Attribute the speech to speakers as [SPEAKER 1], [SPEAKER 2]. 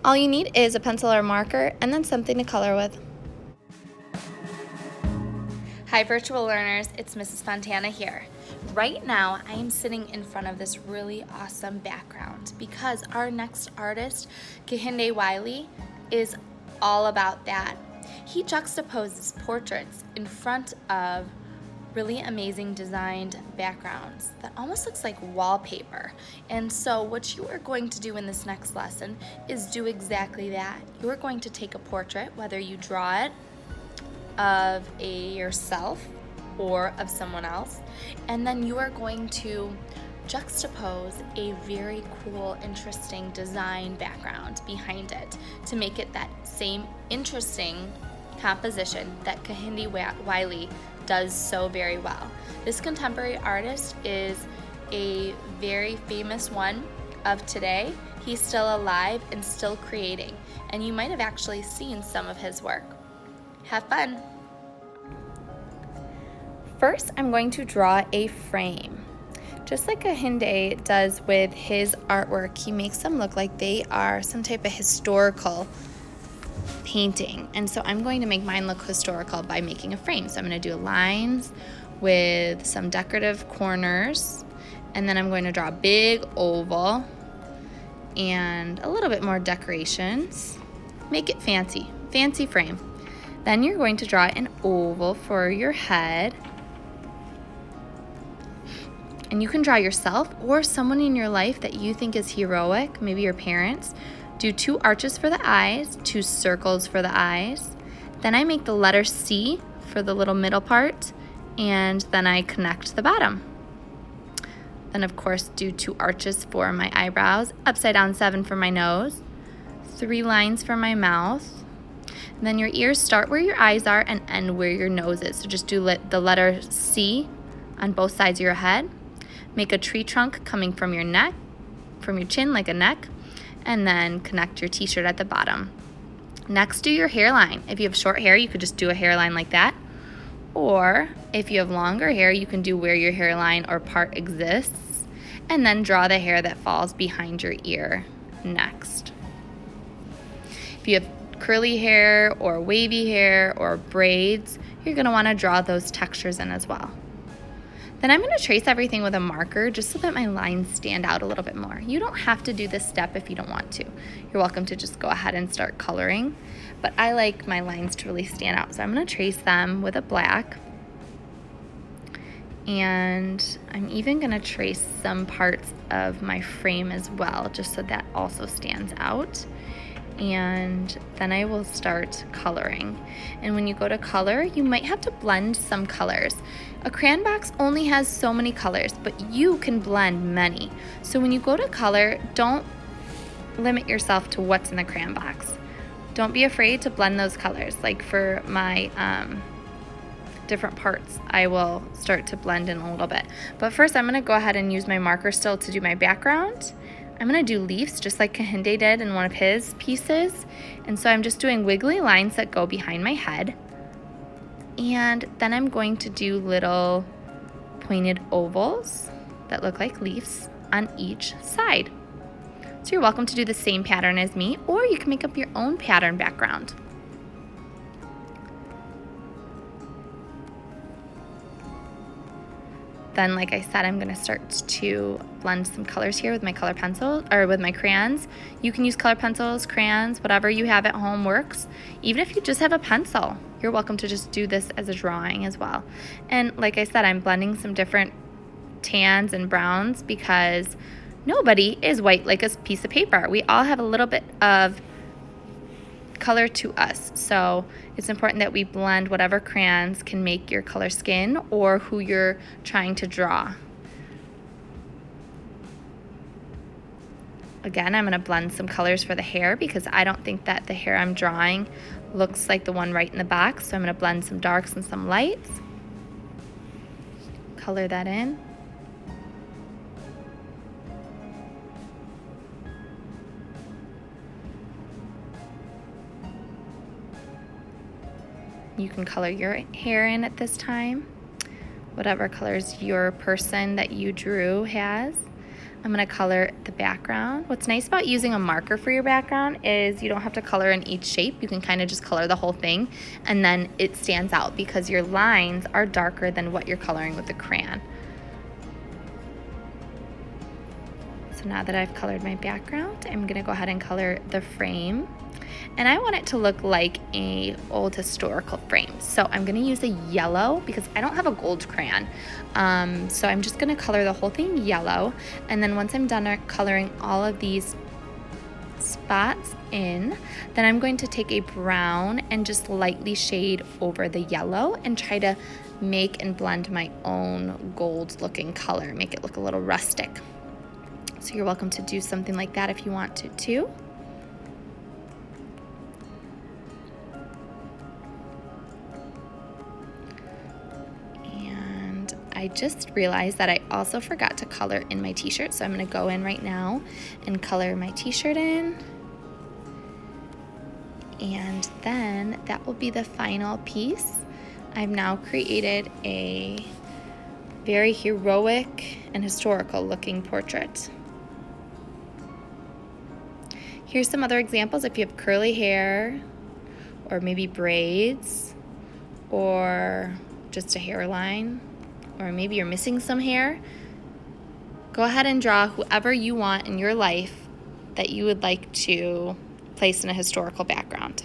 [SPEAKER 1] All you need is a pencil or marker and then something to color with.
[SPEAKER 2] Hi virtual learners, it's Mrs. Fontana here. Right now I am sitting in front of this really awesome background because our next artist, Kahinde Wiley, is all about that. He juxtaposes portraits in front of really amazing designed backgrounds that almost looks like wallpaper. And so what you are going to do in this next lesson is do exactly that. You are going to take a portrait, whether you draw it of yourself or of someone else, and then you are going to juxtapose a very cool, interesting design background behind it to make it that same interesting composition that Kahinde Wiley does so very well. This contemporary artist is a very famous one of today. He's still alive and still creating, and you might have actually seen some of his work. Have fun!
[SPEAKER 1] First, I'm going to draw a frame. Just like Kahinde does with his artwork, he makes them look like they are some type of historical painting. And so I'm going to make mine look historical by making a frame. So I'm going to do lines with some decorative corners, and then I'm going to draw a big oval and a little bit more decorations. Make it fancy, fancy frame. Then you're going to draw an oval for your head. And you can draw yourself or someone in your life that you think is heroic, maybe your parents. Do 2 arches for the eyes, 2 circles for the eyes. Then I make the letter C for the little middle part, and then I connect the bottom. Then of course do 2 arches for my eyebrows, upside down 7 for my nose, 3 lines for my mouth. And then your ears start where your eyes are and end where your nose is. So just do the letter C on both sides of your head. Make a tree trunk coming from your neck, from your chin like a neck, and then connect your t-shirt at the bottom. Next, do your hairline. If you have short hair, you could just do a hairline like that. Or if you have longer hair, you can do where your hairline or part exists, and then draw the hair that falls behind your ear next. If you have curly hair or wavy hair or braids, you're going to want to draw those textures in as well. Then I'm going to trace everything with a marker just so that my lines stand out a little bit more. You don't have to do this step if you don't want to. You're welcome to just go ahead and start coloring, but I like my lines to really stand out. So I'm going to trace them with a black, and I'm even going to trace some parts of my frame as well, just so that also stands out. And then I will start coloring. And when you go to color, you might have to blend some colors. A crayon box only has so many colors, but you can blend many. So when you go to color, don't limit yourself to what's in the crayon box. Don't be afraid to blend those colors. Like for my different parts, I will start to blend in a little bit. But first I'm gonna go ahead and use my marker still to do my background. I'm going to do leaves just like Kahinde did in one of his pieces. And so I'm just doing wiggly lines that go behind my head. And then I'm going to do little pointed ovals that look like leaves on each side. So you're welcome to do the same pattern as me, or you can make up your own pattern background. Then, like I said, I'm going to start to blend some colors here with my color pencil or with my crayons. You can use color pencils, crayons, whatever you have at home works. Even if you just have a pencil, you're welcome to just do this as a drawing as well. And like I said, I'm blending some different tans and browns because nobody is white like a piece of paper. We all have a little bit of color to us. So it's important that we blend whatever crayons can make your color skin or who you're trying to draw. Again, I'm going to blend some colors for the hair because I don't think that the hair I'm drawing looks like the one right in the box. So I'm going to blend some darks and some lights. Color that in. You can color your hair in at this time, whatever colors your person that you drew has. I'm gonna color the background. What's nice about using a marker for your background is you don't have to color in each shape. You can kind of just color the whole thing, and then it stands out because your lines are darker than what you're coloring with the crayon. So now that I've colored my background, I'm gonna go ahead and color the frame. And I want it to look like a old historical frame. So I'm gonna use a yellow because I don't have a gold crayon. So I'm just gonna color the whole thing yellow. And then once I'm done coloring all of these spots in, then I'm going to take a brown and just lightly shade over the yellow and try to make and blend my own gold looking color, make it look a little rustic. So you're welcome to do something like that if you want to too. I just realized that I also forgot to color in my t-shirt, so I'm going to go in right now and color my t-shirt in. And then that will be the final piece. I've now created a very heroic and historical looking portrait. Here's some other examples. If you have curly hair, or maybe braids, or just a hairline, or maybe you're missing some hair, go ahead and draw whoever you want in your life that you would like to place in a historical background.